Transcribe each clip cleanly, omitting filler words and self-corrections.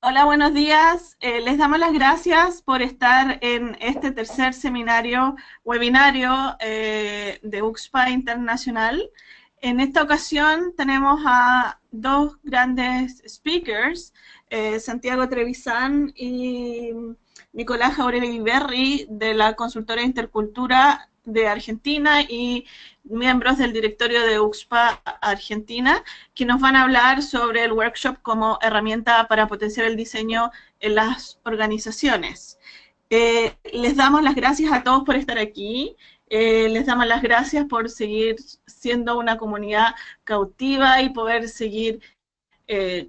Hola, buenos días. Les damos las gracias por estar en este tercer webinario de UXPA Internacional. En esta ocasión tenemos a dos grandes speakers, Santiago Trevisan y Nicolás Jauregui Berry, de la consultora Intercultura de Argentina y miembros del directorio de UXPA Argentina, que nos van a hablar sobre el workshop como herramienta para potenciar el diseño en las organizaciones. Les damos las gracias a todos por estar aquí. Les damos las gracias por seguir siendo una comunidad cautiva y poder seguir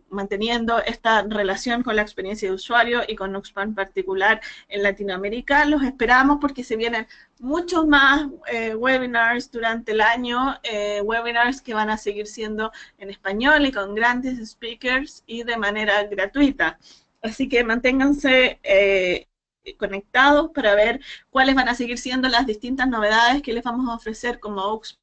manteniendo esta relación con la experiencia de usuario y con Nuxpa en particular en Latinoamérica. Los esperamos porque se vienen muchos más webinars durante el año, webinars que van a seguir siendo en español y con grandes speakers y de manera gratuita. Así que manténganse conectados para ver cuáles van a seguir siendo las distintas novedades que les vamos a ofrecer como UXPA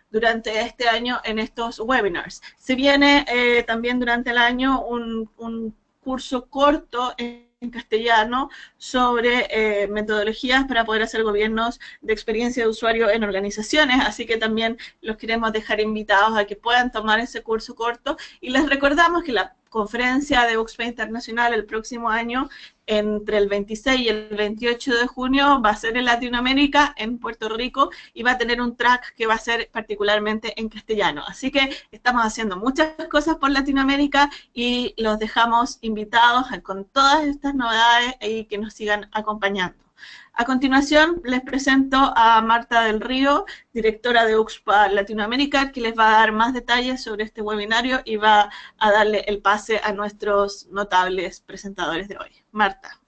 durante este año en estos webinars. Se viene también durante el año un curso corto en castellano sobre metodologías para poder hacer gobiernos de experiencia de usuario en organizaciones, así que también los queremos dejar invitados a que puedan tomar ese curso corto y les recordamos que la conferencia de UXPA Internacional el próximo año entre el 26 y el 28 de junio va a ser en Latinoamérica, en Puerto Rico, y va a tener un track que va a ser particularmente en castellano. Así que estamos haciendo muchas cosas por Latinoamérica y los dejamos invitados con todas estas novedades y que nos sigan acompañando. A continuación, les presento a Marta del Río, directora de UXPA Latinoamérica, que les va a dar más detalles sobre este webinario y va a darle el pase a nuestros notables presentadores de hoy. Marta.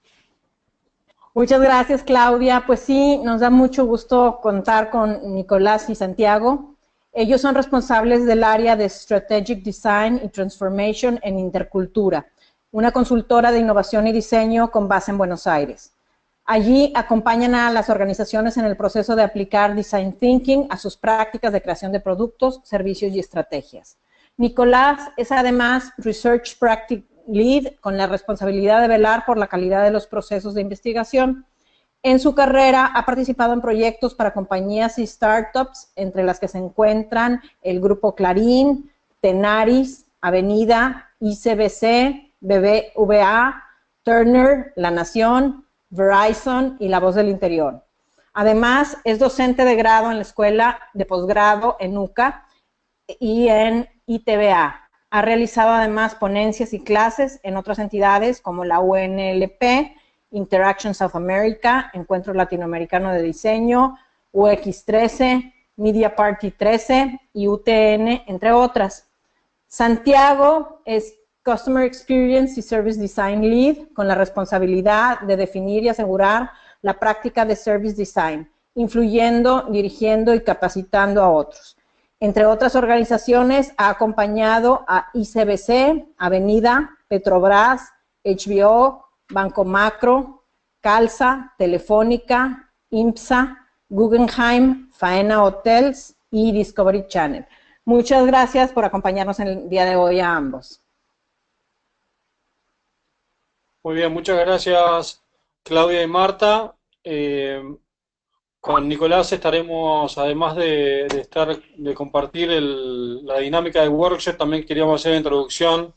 Muchas gracias, Claudia. Pues sí, nos da mucho gusto contar con Nicolás y Santiago. Ellos son responsables del área de Strategic Design y Transformation en Intercultura, una consultora de innovación y diseño con base en Buenos Aires. Allí acompañan a las organizaciones en el proceso de aplicar Design Thinking a sus prácticas de creación de productos, servicios y estrategias. Nicolás es además Research Practice Lead, con la responsabilidad de velar por la calidad de los procesos de investigación. En su carrera ha participado en proyectos para compañías y startups, entre las que se encuentran el Grupo Clarín, Tenaris, Avenida, ICBC, BBVA, Turner, La Nación, Verizon y La Voz del Interior. Además, es docente de grado en la Escuela de Posgrado en UCA y en ITBA. Ha realizado además ponencias y clases en otras entidades como la UNLP, Interaction South America, Encuentro Latinoamericano de Diseño, UX 13, Media Party 13 y UTN, entre otras. Santiago es Customer Experience y Service Design Lead, con la responsabilidad de definir y asegurar la práctica de Service Design, influyendo, dirigiendo y capacitando a otros. Entre otras organizaciones, ha acompañado a ICBC, Avenida, Petrobras, HBO, Banco Macro, Calza, Telefónica, IMSA, Guggenheim, Faena Hotels y Discovery Channel. Muchas gracias por acompañarnos en el día de hoy a ambos. Muy bien, muchas gracias Claudia y Marta. Con Nicolás estaremos, además de compartir la dinámica del workshop, también queríamos hacer la introducción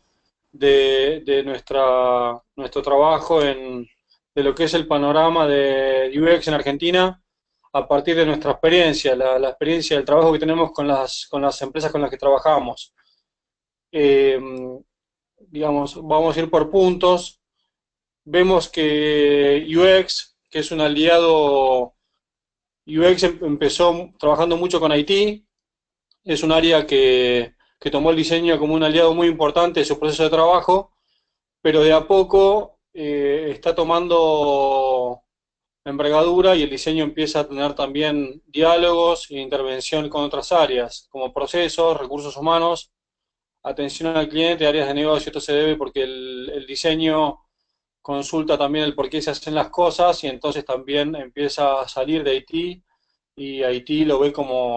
de nuestro trabajo de lo que es el panorama de UX en Argentina a partir de nuestra experiencia, la experiencia del trabajo que tenemos con las empresas con las que trabajamos. Digamos, vamos a ir por puntos. Vemos que UX, que es un aliado, UX empezó trabajando mucho con IT, es un área que tomó el diseño como un aliado muy importante de su proceso de trabajo, pero de a poco está tomando envergadura y el diseño empieza a tener también diálogos e intervención con otras áreas, como procesos, recursos humanos, atención al cliente, áreas de negocio. Esto se debe porque el diseño consulta también el por qué se hacen las cosas y entonces también empieza a salir de IT y IT lo ve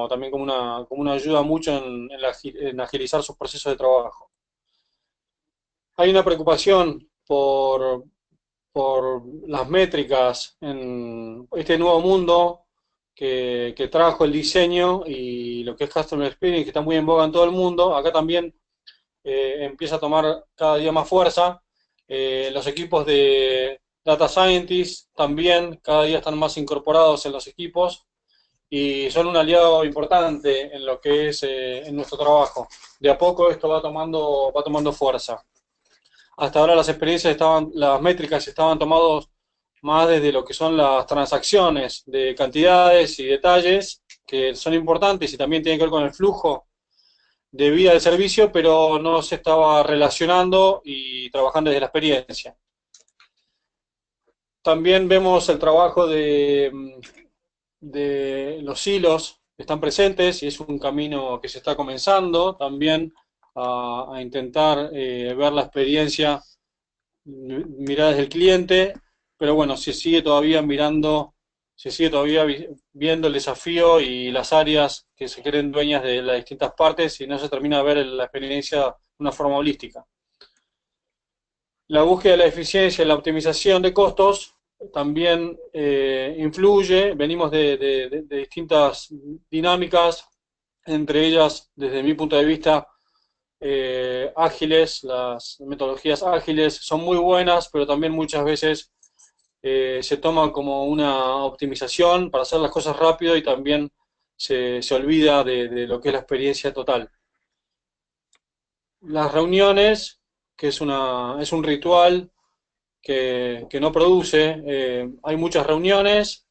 también como una ayuda mucho en agilizar sus procesos de trabajo. Hay una preocupación por, por las métricas en este nuevo mundo que trajo el diseño y lo que es Customer Experience, que está muy en boga en todo el mundo. Acá también empieza a tomar cada día más fuerza. Los equipos de Data Scientists también cada día están más incorporados en los equipos y son un aliado importante en lo que es en nuestro trabajo. De a poco esto va tomando fuerza. Hasta ahora las métricas estaban tomadas más desde lo que son las transacciones de cantidades y detalles, que son importantes y también tienen que ver con el flujo de vida del servicio, pero no se estaba relacionando y trabajando desde la experiencia. También vemos el trabajo de los hilos que están presentes y es un camino que se está comenzando también a intentar ver la experiencia mirada desde el cliente, pero bueno, se sigue todavía viendo el desafío y las áreas que se creen dueñas de las distintas partes y no se termina de ver la experiencia de una forma holística. La búsqueda de la eficiencia y la optimización de costos también influye, venimos de distintas dinámicas, entre ellas, desde mi punto de vista, ágiles, las metodologías ágiles son muy buenas, pero también muchas veces se toma como una optimización para hacer las cosas rápido y también se olvida de lo que es la experiencia total. Las reuniones, que es un ritual que no produce, hay muchas reuniones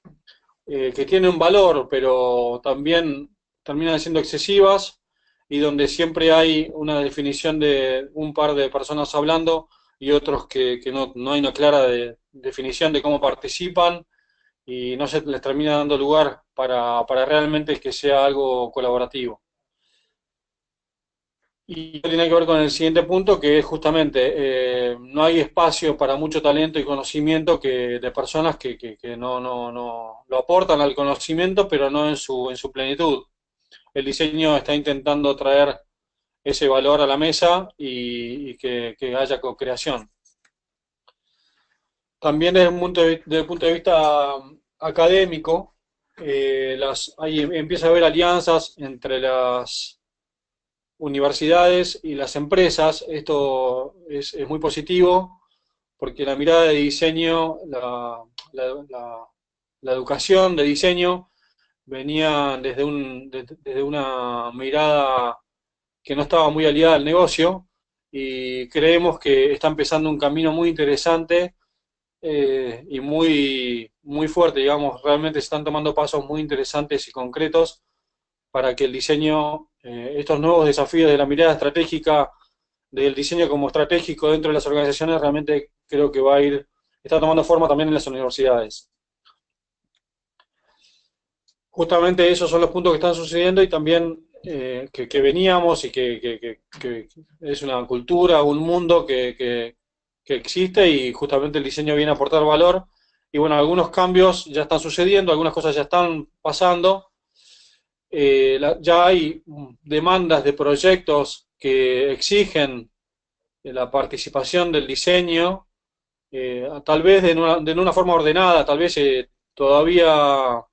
que tienen un valor, pero también terminan siendo excesivas y donde siempre hay una definición de un par de personas hablando y otros que no hay una clara definición de cómo participan y no se les termina dando lugar para realmente que sea algo colaborativo. Y tiene que ver con el siguiente punto, que es justamente no hay espacio para mucho talento y conocimiento de personas que no lo aportan al conocimiento, pero no en su plenitud. El diseño está intentando traer ese valor a la mesa y que haya co-creación. También desde el punto de vista académico, ahí empieza a haber alianzas entre las universidades y las empresas. Esto es muy positivo porque la mirada de diseño, la educación de diseño venía desde una mirada que no estaba muy aliada al negocio y creemos que está empezando un camino muy interesante y muy fuerte, digamos, realmente se están tomando pasos muy interesantes y concretos para que el diseño, estos nuevos desafíos de la mirada estratégica, del diseño como estratégico dentro de las organizaciones, realmente creo que está tomando forma también en las universidades. Justamente esos son los puntos que están sucediendo y también que veníamos y que es una cultura, un mundo que existe y justamente el diseño viene a aportar valor. Y bueno, algunos cambios ya están sucediendo, algunas cosas ya están pasando. Ya hay demandas de proyectos que exigen la participación del diseño, tal vez de una forma ordenada, tal vez todavía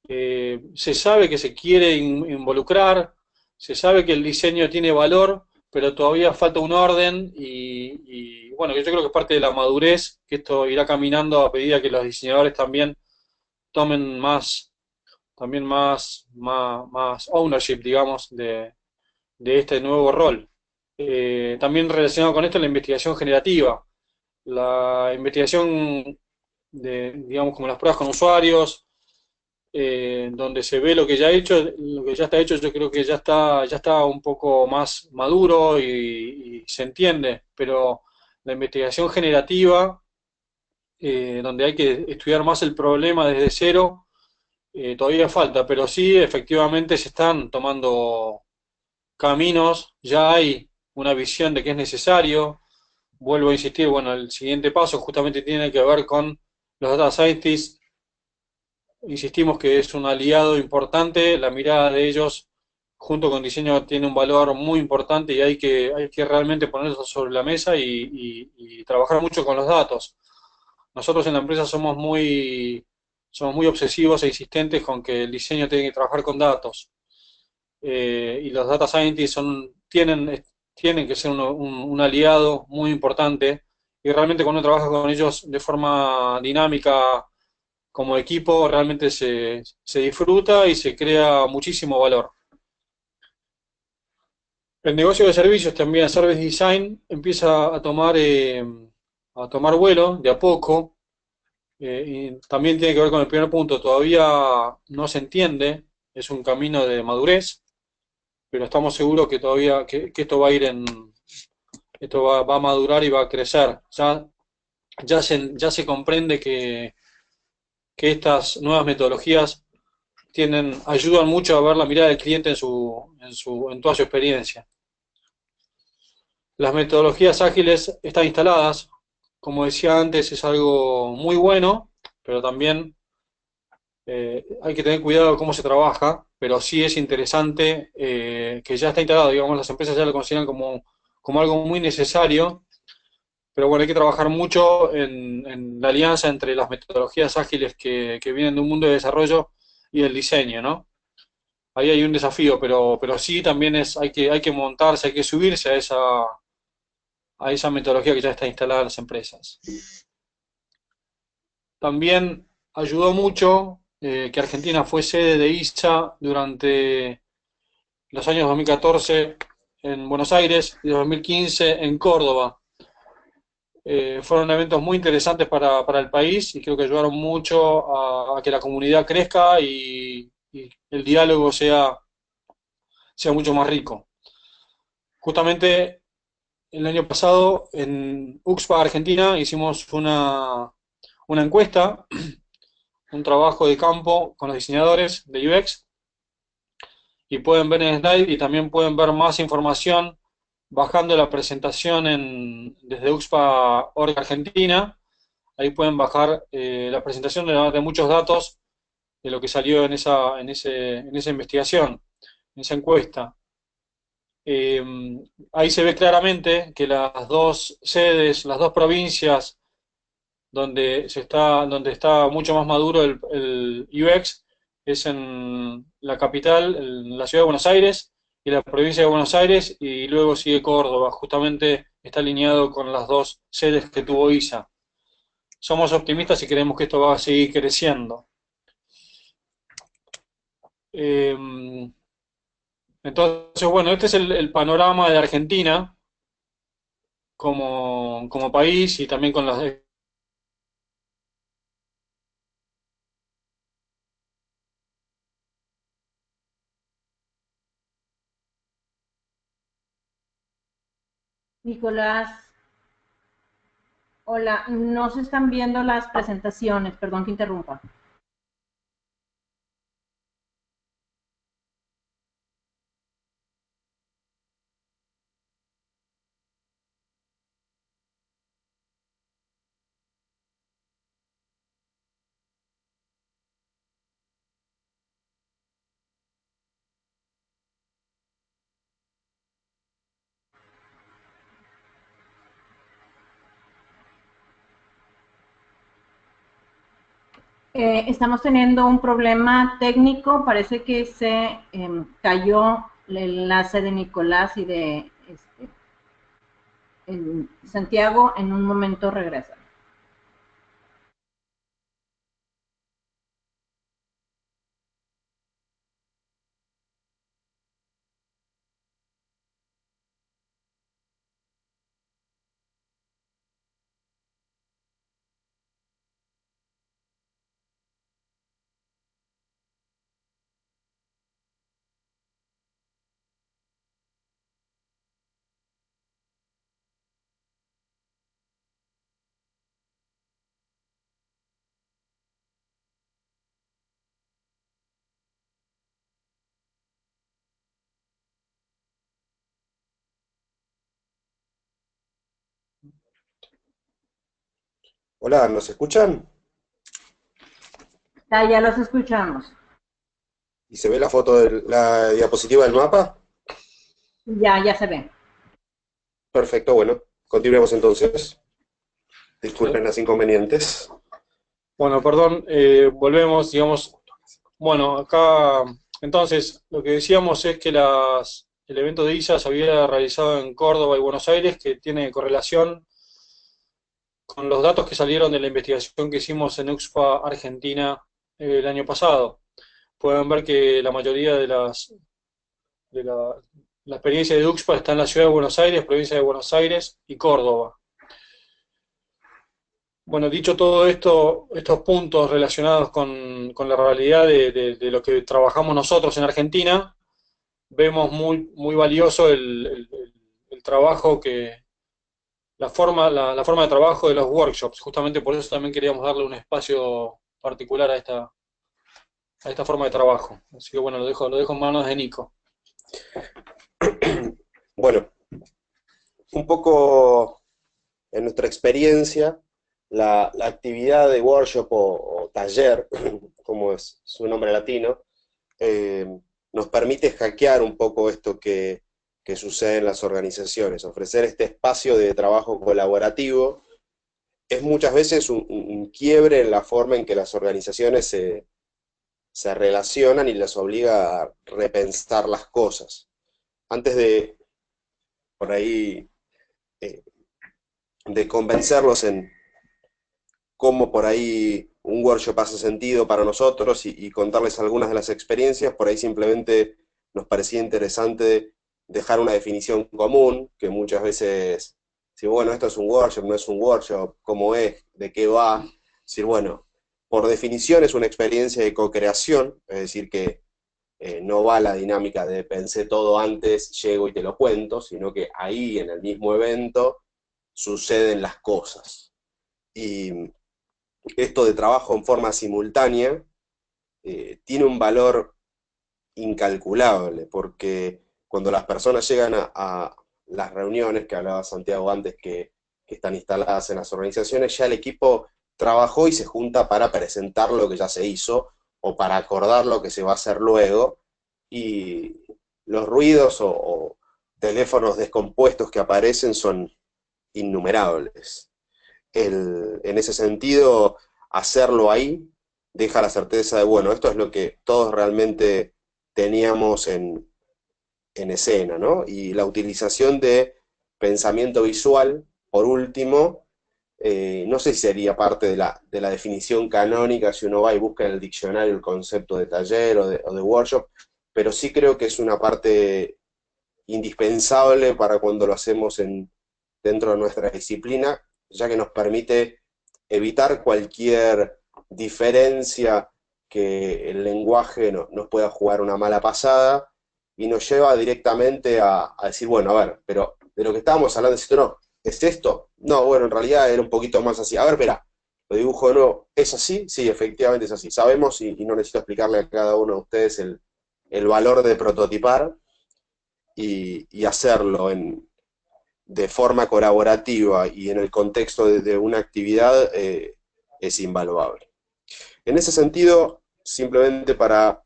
se sabe que se quiere involucrar, se sabe que el diseño tiene valor, pero todavía falta un orden y bueno, yo creo que es parte de la madurez, que esto irá caminando a medida que los diseñadores también tomen también más ownership, digamos, de este nuevo rol. También relacionado con esto, la investigación generativa, la investigación digamos, como las pruebas con usuarios, donde se ve lo que ya lo que ya está hecho, yo creo que ya está un poco más maduro y se entiende, pero la investigación generativa, donde hay que estudiar más el problema desde cero, todavía falta, pero sí, efectivamente se están tomando caminos, ya hay una visión de que es necesario. Vuelvo a insistir, bueno, el siguiente paso justamente tiene que ver con los data scientists. Insistimos que es un aliado importante, la mirada de ellos junto con diseño tiene un valor muy importante y hay que realmente ponerlo sobre la mesa y trabajar mucho con los datos. Nosotros en la empresa somos muy obsesivos e insistentes con que el diseño tiene que trabajar con datos. Y los data scientists tienen que ser un aliado muy importante. Y realmente cuando uno trabaja con ellos de forma dinámica, como equipo, realmente se disfruta y se crea muchísimo valor. El negocio de servicios también, Service Design, empieza a tomar vuelo de a poco. Y también tiene que ver con el primer punto, todavía no se entiende, es un camino de madurez, pero estamos seguros que todavía que esto va a madurar y va a crecer. Ya se comprende que estas nuevas metodologías ayudan mucho a ver la mirada del cliente en toda su experiencia. Las metodologías ágiles están instaladas, como decía antes, es algo muy bueno, pero también hay que tener cuidado de cómo se trabaja, pero sí es interesante que ya está instalado, digamos, las empresas ya lo consideran como algo muy necesario, pero bueno, hay que trabajar mucho en la alianza entre las metodologías ágiles que vienen de un mundo de desarrollo y el diseño, ¿no? Ahí hay un desafío, pero sí también hay que montarse, hay que subirse a esa metodología que ya está instalada en las empresas. También ayudó mucho que Argentina fue sede de ISA durante los años 2014 en Buenos Aires y 2015 en Córdoba. Fueron eventos muy interesantes para el país y creo que ayudaron mucho a que la comunidad crezca y el diálogo sea mucho más rico. Justamente el año pasado en UXPA Argentina hicimos una encuesta, un trabajo de campo con los diseñadores de UX y pueden ver en slide y también pueden ver más información bajando la presentación desde UXPA.org Argentina. Ahí pueden bajar la presentación de muchos datos de lo que salió en esa investigación, en esa encuesta. Eh, Ahí se ve claramente que las dos sedes, las dos provincias donde está mucho más maduro el UX es en la capital, en la ciudad de Buenos Aires y la provincia de Buenos Aires, y luego sigue Córdoba, justamente está alineado con las dos sedes que tuvo ISA. Somos optimistas y creemos que esto va a seguir creciendo. Eh, entonces, bueno, este es el panorama de Argentina como país y también con las. Nicolás, hola, no se están viendo las presentaciones, perdón que interrumpa. Estamos teniendo un problema técnico, parece que se cayó el enlace de Nicolás y de Santiago, en un momento regresa. Hola, ¿nos escuchan? Ya los escuchamos. ¿Y se ve la foto de la diapositiva del mapa? Ya se ve. Perfecto, bueno, continuemos entonces. Disculpen los inconvenientes. Bueno, perdón, volvemos, digamos, bueno, acá, entonces, lo que decíamos es que el evento de ISA se había realizado en Córdoba y Buenos Aires, que tiene correlación con los datos que salieron de la investigación que hicimos en UXPA Argentina el año pasado. Pueden ver que la mayoría de la experiencia de UXPA está en la ciudad de Buenos Aires, provincia de Buenos Aires y Córdoba. Bueno, dicho todo esto, estos puntos relacionados con la realidad de lo que trabajamos nosotros en Argentina, vemos muy valioso el trabajo la forma de trabajo de los workshops. Justamente por eso también queríamos darle un espacio particular a esta forma de trabajo. Así que bueno, lo dejo en manos de Nico. Bueno, un poco en nuestra experiencia, la actividad de workshop o taller, como es su nombre latino, nos permite hackear un poco esto que sucede en las organizaciones. Ofrecer este espacio de trabajo colaborativo es muchas veces un quiebre en la forma en que las organizaciones se relacionan y les obliga a repensar las cosas. Antes de, por ahí, de convencerlos en cómo por ahí un workshop hace sentido para nosotros y contarles algunas de las experiencias, por ahí simplemente nos parecía interesante dejar una definición común, que muchas veces, si bueno, esto es un workshop, no es un workshop, cómo es, de qué va, decir, bueno, por definición es una experiencia de co-creación, es decir, que no va la dinámica de pensé todo antes, llego y te lo cuento, sino que ahí en el mismo evento suceden las cosas. Y esto de trabajo en forma simultánea tiene un valor incalculable, porque cuando las personas llegan a las reuniones que hablaba Santiago antes, que están instaladas en las organizaciones, ya el equipo trabajó y se junta para presentar lo que ya se hizo o para acordar lo que se va a hacer luego, y los ruidos o teléfonos descompuestos que aparecen son innumerables. En ese sentido, hacerlo ahí deja la certeza de, bueno, esto es lo que todos realmente teníamos en escena, ¿no? Y la utilización de pensamiento visual, por último, no sé si sería parte de la definición canónica si uno va y busca en el diccionario el concepto de taller o de workshop, pero sí creo que es una parte indispensable para cuando lo hacemos dentro de nuestra disciplina, ya que nos permite evitar cualquier diferencia que el lenguaje nos pueda jugar una mala pasada y nos lleva directamente a decir, bueno, a ver, pero de lo que estábamos hablando, ¿es esto? No, ¿es esto? No, bueno, en realidad era un poquito más así. A ver, espera, lo dibujo de nuevo, ¿es así? Sí, efectivamente es así. Sabemos y no necesito explicarle a cada uno de ustedes el valor de prototipar y hacerlo de forma colaborativa y en el contexto de una actividad es invaluable. En ese sentido, simplemente para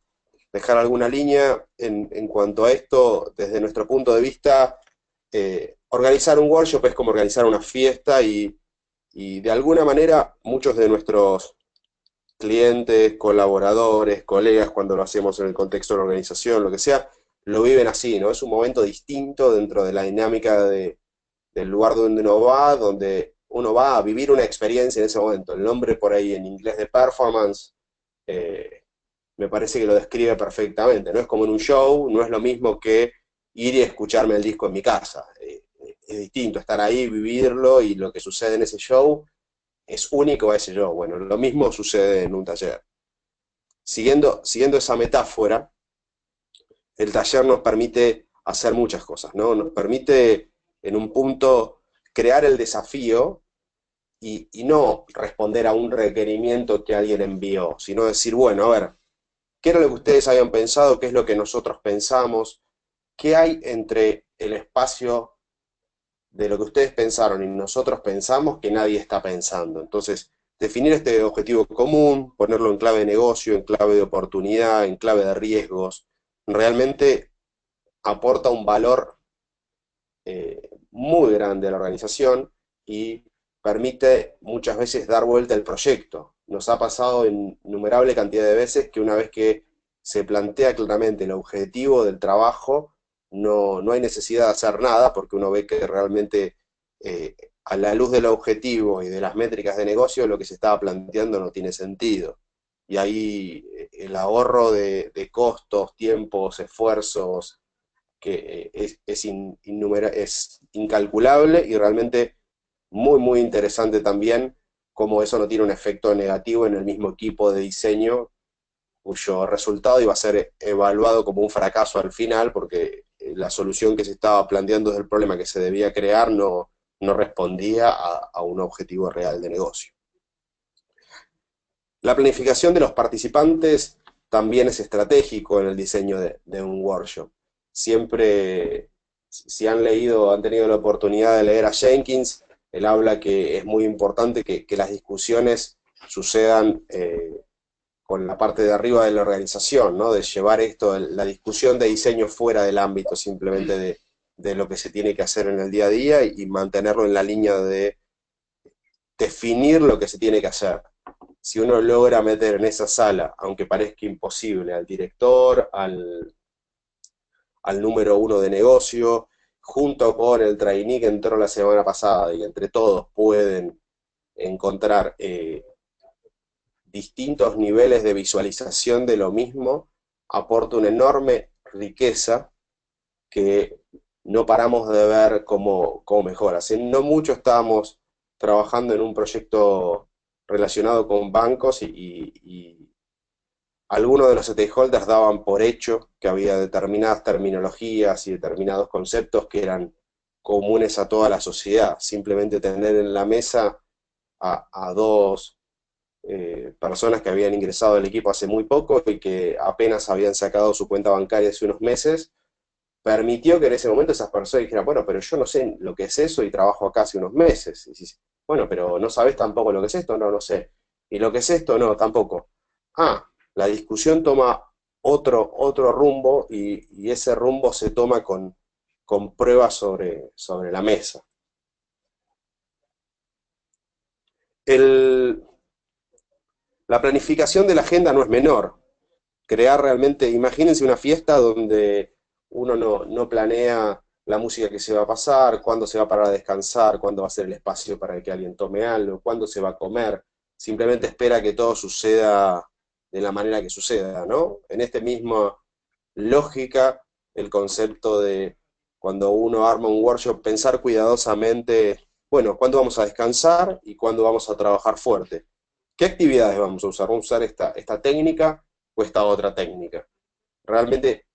dejar alguna línea en cuanto a esto, desde nuestro punto de vista, organizar un workshop es como organizar una fiesta y de alguna manera muchos de nuestros clientes, colaboradores, colegas, cuando lo hacemos en el contexto de la organización, lo que sea, lo viven así, ¿no? Es un momento distinto dentro de la dinámica del lugar donde uno va a vivir una experiencia en ese momento. El nombre por ahí en inglés de performance me parece que lo describe perfectamente. No es como en un show, no es lo mismo que ir y escucharme el disco en mi casa. Es distinto estar ahí, vivirlo, y lo que sucede en ese show es único a ese show. Bueno, lo mismo sucede en un taller. Siguiendo esa metáfora, el taller nos permite hacer muchas cosas, ¿no? Nos permite, en un punto, crear el desafío y no responder a un requerimiento que alguien envió, sino decir, bueno, a ver, ¿qué era lo que ustedes habían pensado? ¿Qué es lo que nosotros pensamos? ¿Qué hay entre el espacio de lo que ustedes pensaron y nosotros pensamos que nadie está pensando? Entonces, definir este objetivo común, ponerlo en clave de negocio, en clave de oportunidad, en clave de riesgos, realmente aporta un valor muy grande a la organización y permite muchas veces dar vuelta al proyecto. Nos ha pasado en innumerable cantidad de veces que una vez que se plantea claramente el objetivo del trabajo, no hay necesidad de hacer nada porque uno ve que realmente a la luz del objetivo y de las métricas de negocio lo que se estaba planteando no tiene sentido. Y ahí el ahorro de costos, tiempos, esfuerzos, que es incalculable y realmente muy, muy interesante también cómo eso no tiene un efecto negativo en el mismo equipo de diseño, cuyo resultado iba a ser evaluado como un fracaso al final, porque la solución que se estaba planteando desde el problema que se debía crear no respondía a un objetivo real de negocio. La planificación de los participantes también es estratégico en el diseño de un workshop. Siempre, si han tenido la oportunidad de leer a Jenkins, él habla que es muy importante que las discusiones sucedan con la parte de arriba de la organización, ¿no? De llevar la discusión de diseño fuera del ámbito simplemente de lo que se tiene que hacer en el día a día y mantenerlo en la línea de definir lo que se tiene que hacer. Si uno logra meter en esa sala, aunque parezca imposible, al director, al número 1 de negocio, junto con el trainee que entró la semana pasada, y entre todos pueden encontrar distintos niveles de visualización de lo mismo, aporta una enorme riqueza que no paramos de ver cómo mejora. Hace no mucho estábamos trabajando en un proyecto relacionado con bancos y algunos de los stakeholders daban por hecho que había determinadas terminologías y determinados conceptos que eran comunes a toda la sociedad. Simplemente tener en la mesa a dos personas que habían ingresado al equipo hace muy poco y que apenas habían sacado su cuenta bancaria hace unos meses, permitió que en ese momento esas personas dijeran, bueno, pero yo no sé lo que es eso y trabajo acá hace unos meses. Y dices, bueno, pero ¿no sabes tampoco lo que es esto? No, no sé. ¿Y lo que es esto? No, tampoco. Ah, la discusión toma otro rumbo y ese rumbo se toma con pruebas sobre la mesa. La planificación de la agenda no es menor. Crear realmente, imagínense una fiesta donde uno no planea la música que se va a pasar, cuándo se va a parar a descansar, cuándo va a ser el espacio para que alguien tome algo, cuándo se va a comer, simplemente espera que todo suceda de la manera que suceda, ¿no? En esta misma lógica, el concepto de cuando uno arma un workshop, pensar cuidadosamente, bueno, ¿cuándo vamos a descansar y cuándo vamos a trabajar fuerte? ¿Qué actividades vamos a usar? ¿Vamos a usar esta técnica o esta otra técnica? Realmente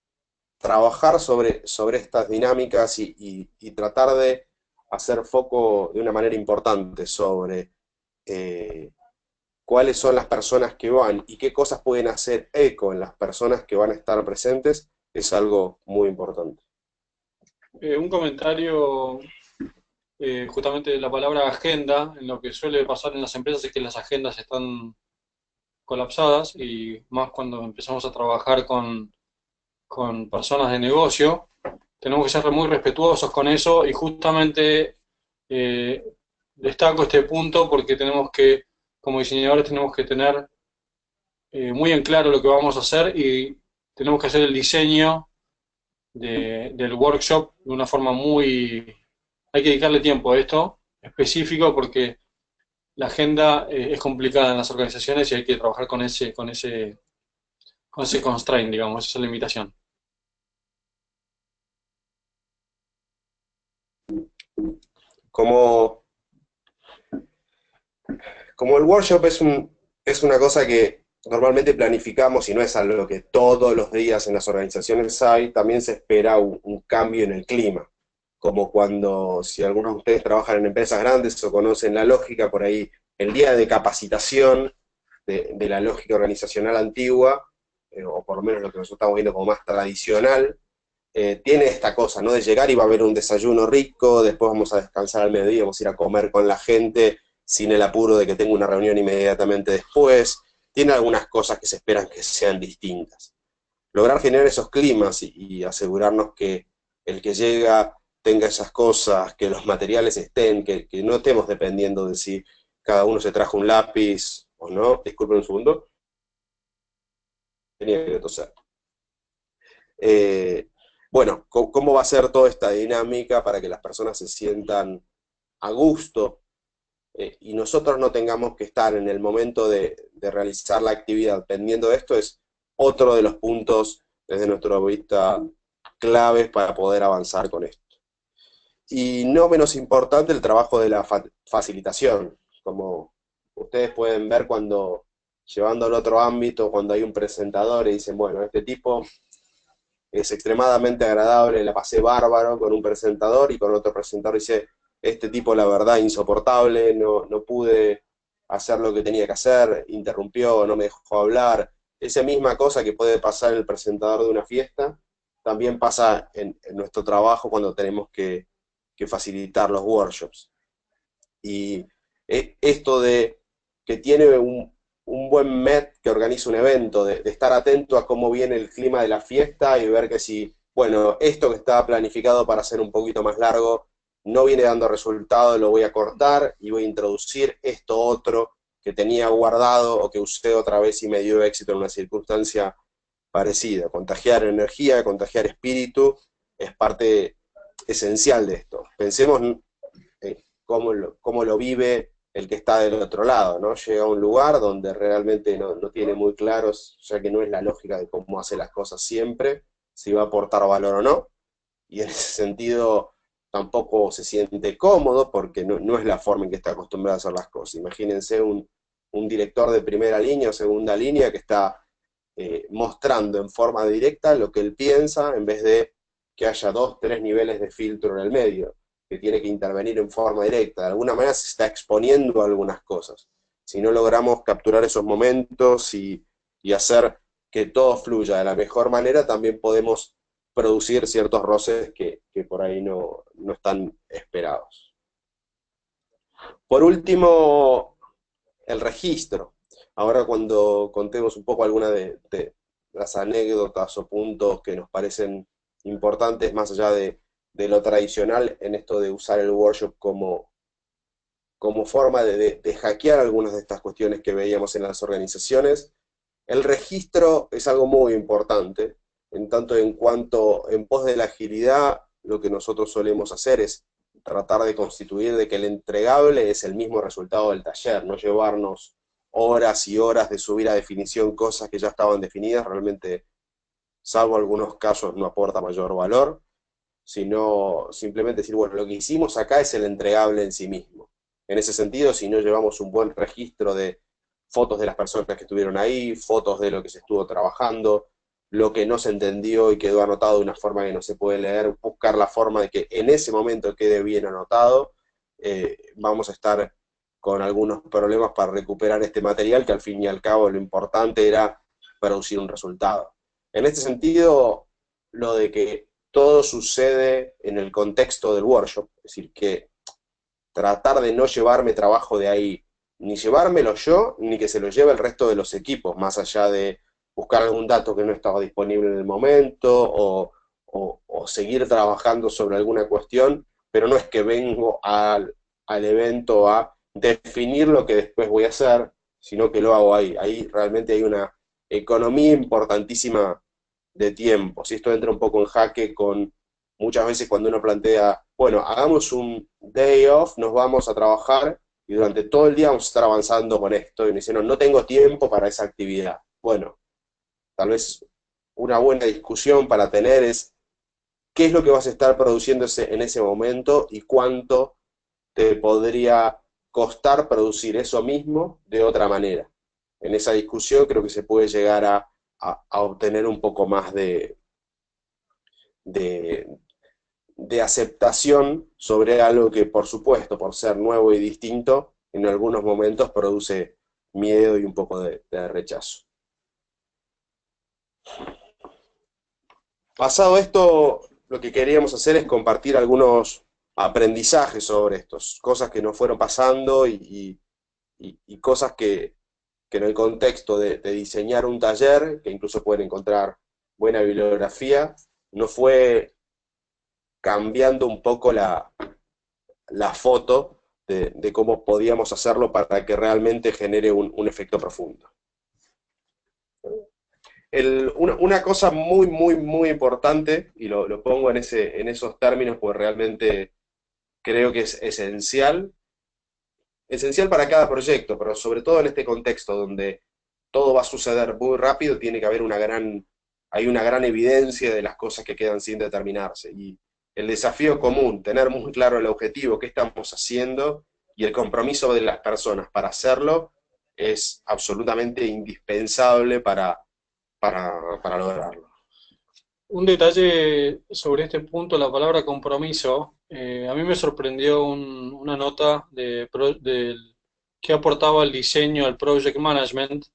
trabajar sobre estas dinámicas y tratar de hacer foco de una manera importante sobre cuáles son las personas que van y qué cosas pueden hacer eco en las personas que van a estar presentes, es algo muy importante. Un comentario, justamente de la palabra agenda, en lo que suele pasar en las empresas es que las agendas están colapsadas y más cuando empezamos a trabajar con personas de negocio, tenemos que ser muy respetuosos con eso y justamente destaco este punto porque tenemos que, como diseñadores, tenemos que tener muy en claro lo que vamos a hacer y tenemos que hacer el diseño del workshop de una forma muy... Hay que dedicarle tiempo a esto específico porque la agenda es complicada en las organizaciones y hay que trabajar con ese constraint, digamos, esa limitación. Como el workshop es una cosa que normalmente planificamos y no es algo que todos los días en las organizaciones hay, también se espera un cambio en el clima. Como cuando, si algunos de ustedes trabajan en empresas grandes o conocen la lógica, por ahí el día de capacitación de la lógica organizacional antigua, o por lo menos lo que nosotros estamos viendo como más tradicional, tiene esta cosa, ¿no? De llegar y va a haber un desayuno rico, después vamos a descansar al mediodía, vamos a ir a comer con la gente, sin el apuro de que tenga una reunión inmediatamente después. Tiene algunas cosas que se esperan que sean distintas. Lograr generar esos climas y asegurarnos que el que llega tenga esas cosas, que los materiales estén, que no estemos dependiendo de si cada uno se trajo un lápiz o no. Disculpen un segundo. Tenía que toser. Bueno, ¿cómo va a ser toda esta dinámica para que las personas se sientan a gusto y nosotros no tengamos que estar en el momento de realizar la actividad pendiendo de esto? Es otro de los puntos, desde nuestro punto de vista, claves para poder avanzar con esto. Y no menos importante, el trabajo de la facilitación. Como ustedes pueden ver cuando, llevando al otro ámbito, cuando hay un presentador y dicen, bueno, este tipo es extremadamente agradable, la pasé bárbaro con un presentador, y con otro presentador dice, este tipo la verdad insoportable, no pude hacer lo que tenía que hacer, interrumpió, no me dejó hablar. Esa misma cosa que puede pasar en el presentador de una fiesta, también pasa en nuestro trabajo cuando tenemos que facilitar los workshops. Y esto de que tiene un buen MET que organiza un evento, de estar atento a cómo viene el clima de la fiesta y ver que si, bueno, esto que estaba planificado para ser un poquito más largo no viene dando resultado, lo voy a cortar y voy a introducir esto otro que tenía guardado o que usé otra vez y me dio éxito en una circunstancia parecida. Contagiar energía, contagiar espíritu, es parte esencial de esto. Pensemos cómo lo vive el que está del otro lado, ¿no? Llega a un lugar donde realmente no tiene muy claros, ya que no es la lógica de cómo hace las cosas siempre, si va a aportar valor o no, y en ese sentido tampoco se siente cómodo porque no es la forma en que está acostumbrado a hacer las cosas. Imagínense un director de primera línea o segunda línea que está mostrando en forma directa lo que él piensa, en vez de que haya 2, 3 niveles de filtro en el medio, que tiene que intervenir en forma directa. De alguna manera se está exponiendo a algunas cosas. Si no logramos capturar esos momentos y hacer que todo fluya de la mejor manera, también podemos producir ciertos roces que por ahí no están esperados. Por último, el registro. Ahora, cuando contemos un poco algunas de las anécdotas o puntos que nos parecen importantes, más allá de lo tradicional, en esto de usar el workshop como forma de hackear algunas de estas cuestiones que veíamos en las organizaciones, el registro es algo muy importante, en tanto en cuanto en pos de la agilidad, lo que nosotros solemos hacer es tratar de constituir de que el entregable es el mismo resultado del taller, no llevarnos horas y horas de subir a definición cosas que ya estaban definidas, realmente, salvo algunos casos, no aporta mayor valor, sino simplemente decir, bueno, lo que hicimos acá es el entregable en sí mismo. En ese sentido, si no llevamos un buen registro de fotos de las personas que estuvieron ahí, fotos de lo que se estuvo trabajando, lo que no se entendió y quedó anotado de una forma que no se puede leer, buscar la forma de que en ese momento quede bien anotado, vamos a estar con algunos problemas para recuperar este material, que al fin y al cabo lo importante era producir un resultado. En este sentido, lo de que todo sucede en el contexto del workshop, es decir, que tratar de no llevarme trabajo de ahí, ni llevármelo yo, ni que se lo lleve el resto de los equipos, más allá de buscar algún dato que no estaba disponible en el momento, o seguir trabajando sobre alguna cuestión, pero no es que vengo al evento a definir lo que después voy a hacer, sino que lo hago ahí. Ahí realmente hay una economía importantísima de tiempo. Si esto entra un poco en jaque con muchas veces cuando uno plantea, bueno, hagamos un day off, nos vamos a trabajar y durante todo el día vamos a estar avanzando con esto, y me dicen, no tengo tiempo para esa actividad. Bueno, tal vez una buena discusión para tener es qué es lo que vas a estar produciendo en ese momento y cuánto te podría costar producir eso mismo de otra manera. En esa discusión creo que se puede llegar a obtener un poco más de aceptación sobre algo que, por supuesto, por ser nuevo y distinto, en algunos momentos produce miedo y un poco de rechazo. Pasado esto, lo que queríamos hacer es compartir algunos aprendizaje sobre esto, cosas que nos fueron pasando y cosas que en el contexto de diseñar un taller, que incluso pueden encontrar buena bibliografía, nos fue cambiando un poco la foto de cómo podíamos hacerlo para que realmente genere un efecto profundo. Una cosa muy, muy, muy importante, y lo pongo en esos términos porque realmente creo que es esencial para cada proyecto, pero sobre todo en este contexto donde todo va a suceder muy rápido, tiene que haber hay una gran evidencia de las cosas que quedan sin determinarse. Y el desafío común, tener muy claro el objetivo, qué estamos haciendo, y el compromiso de las personas para hacerlo, es absolutamente indispensable para lograrlo. Un detalle sobre este punto, la palabra compromiso, a mí me sorprendió una nota que aportaba el diseño, al project management,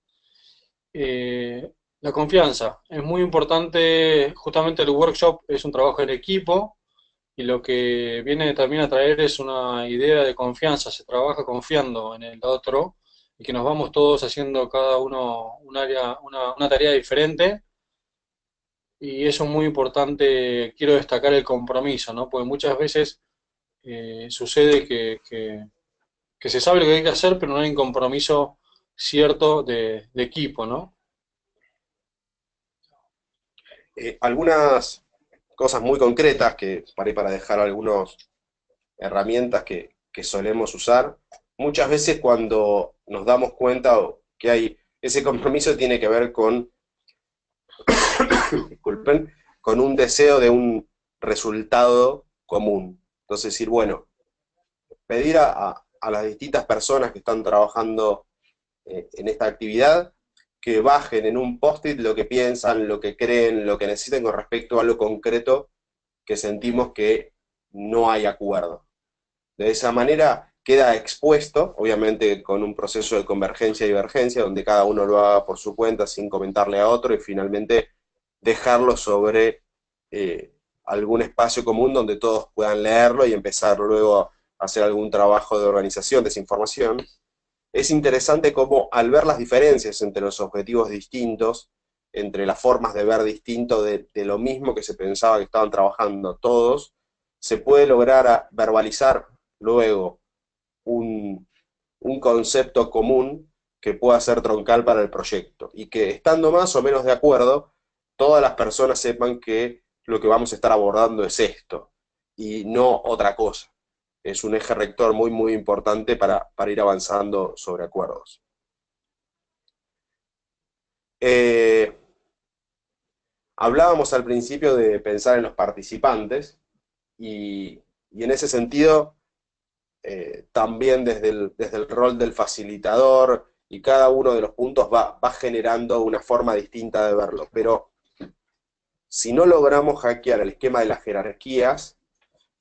la confianza. Es muy importante, justamente el workshop es un trabajo en equipo y lo que viene también a traer es una idea de confianza, se trabaja confiando en el otro y que nos vamos todos haciendo cada uno una tarea diferente. Y eso es muy importante, quiero destacar el compromiso, ¿no? Porque muchas veces sucede que se sabe lo que hay que hacer, pero no hay un compromiso cierto de equipo, ¿no? Algunas cosas muy concretas para dejar algunas herramientas que solemos usar. Muchas veces cuando nos damos cuenta que hay ese compromiso tiene que ver con disculpen, con un deseo de un resultado común. Entonces decir, bueno, pedir a las distintas personas que están trabajando en esta actividad que bajen en un post-it lo que piensan, lo que creen, lo que necesiten con respecto a algo concreto que sentimos que no hay acuerdo. De esa manera queda expuesto, obviamente con un proceso de convergencia y divergencia, donde cada uno lo haga por su cuenta sin comentarle a otro y finalmente dejarlo sobre algún espacio común donde todos puedan leerlo y empezar luego a hacer algún trabajo de organización de esa información. Es interesante cómo al ver las diferencias entre los objetivos distintos, entre las formas de ver distinto de lo mismo que se pensaba que estaban trabajando todos, se puede lograr verbalizar luego un concepto común que pueda ser troncal para el proyecto, y que estando más o menos de acuerdo, todas las personas sepan que lo que vamos a estar abordando es esto, y no otra cosa. Es un eje rector muy, muy importante para ir avanzando sobre acuerdos. Hablábamos al principio de pensar en los participantes, y en ese sentido, también desde el rol del facilitador, y cada uno de los puntos va generando una forma distinta de verlo. Pero si no logramos hackear el esquema de las jerarquías,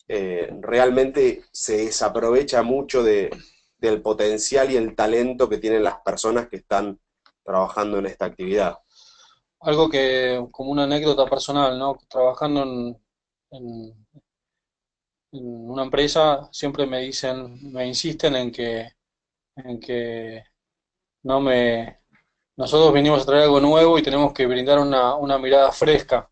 realmente se desaprovecha mucho del potencial y el talento que tienen las personas que están trabajando en esta actividad. Algo que, como una anécdota personal, ¿no? Trabajando en una empresa, siempre me insisten en que nosotros venimos a traer algo nuevo y tenemos que brindar una mirada fresca.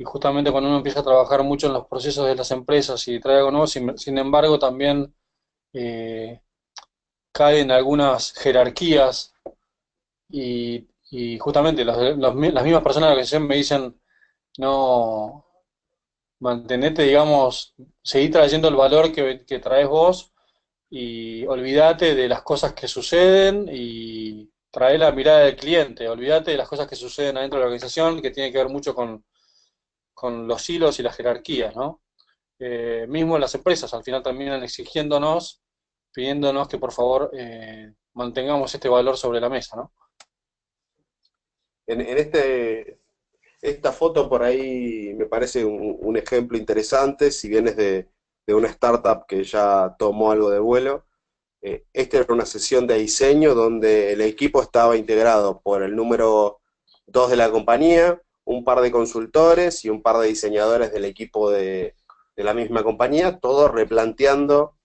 Y justamente cuando uno empieza a trabajar mucho en los procesos de las empresas y trae algo nuevo, sin embargo también cae en algunas jerarquías y justamente las mismas personas de la organización me dicen, no, mantenete, digamos, seguí trayendo el valor que traes vos y olvídate de las cosas que suceden y trae la mirada del cliente, olvídate de las cosas que suceden adentro de la organización, que tiene que ver mucho con los hilos y las jerarquías, ¿no? Mismo en las empresas, al final terminan exigiéndonos, pidiéndonos que por favor mantengamos este valor sobre la mesa, ¿no? En esta foto por ahí me parece un ejemplo interesante, si bien es de una startup que ya tomó algo de vuelo. Esta era una sesión de diseño donde el equipo estaba integrado por el número 2 de la compañía, un par de consultores y un par de diseñadores del equipo de de la misma compañía, todo replanteando